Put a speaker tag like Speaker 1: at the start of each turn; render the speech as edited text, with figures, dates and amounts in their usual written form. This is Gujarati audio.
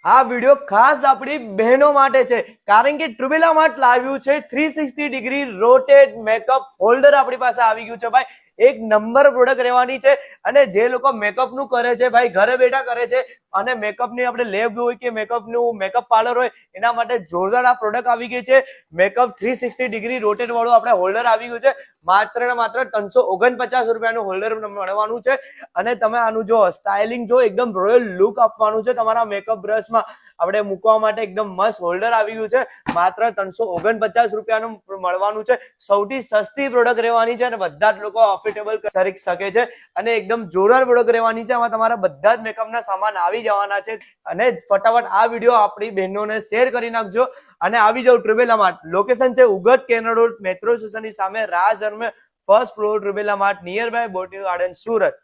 Speaker 1: આ વિડિયો ખાસ આપણી બહેનો માટે છે, કારણ કે ટ્રુબેલા માર્ટ લાવ્યું છે 360 ડિગ્રી રોટેટ મેકઅપ હોલ્ડર. આપણી પાસે આવી ગયું છે ભાઈ, એક નંબર પ્રોડક્ટ રહેવાની છે. અને જે લોકો મેકઅપ નું કરે છે ભાઈ, ઘરે બેઠા કરે છે, અને મેકઅપ ની આપણે લેબ હોય કે મેકઅપ નું મેકઅપ પાર્લર હોય, એના માટે જોરદાર આ પ્રોડક્ટ આવી ગઈ છે. મેકઅપ 360 ડિગ્રી રોટેટ વાળું આપણે હોલ્ડર આવી ગયું છે. માત્ર ને માત્ર 349 રૂપિયાનું હોલ્ડર મળવાનું છે. અને તમે આનું જો સ્ટાઇલિંગ જો એકદમ રોયલ લુક આપવાનું છે તમારા મેકઅપ બ્રશમાં. આપણે મૂકવા માટે એકદમ મસ્ત હોલ્ડર આવી ગયું છે. માત્ર 349 રૂપિયાનું મળવાનું છે. સૌથી સસ્તી પ્રોડક્ટ રહેવાની છે, અને બધા જ લોકો અફોર્ડેબલ કરી શકે છે. અને એકદમ જોરદાર પ્રોડક્ટ રહેવાની છે. આમાં તમારા બધા જ મેકઅપના સામાન આવી જવાના છે. અને ફટાફટ આ વિડીયો આપણી બહેનોને શેર કરી નાખજો. અને આવી જાવ ટ્રુબેલા માર્ટ. લોકેશન છે ઉગત કેનલ રોડ, મેટ્રો સ્ટેશનની સામે, રાજ ફર્સ્ટ ફ્લોર, ટ્રુબેલા mart, near by botany garden, Surat.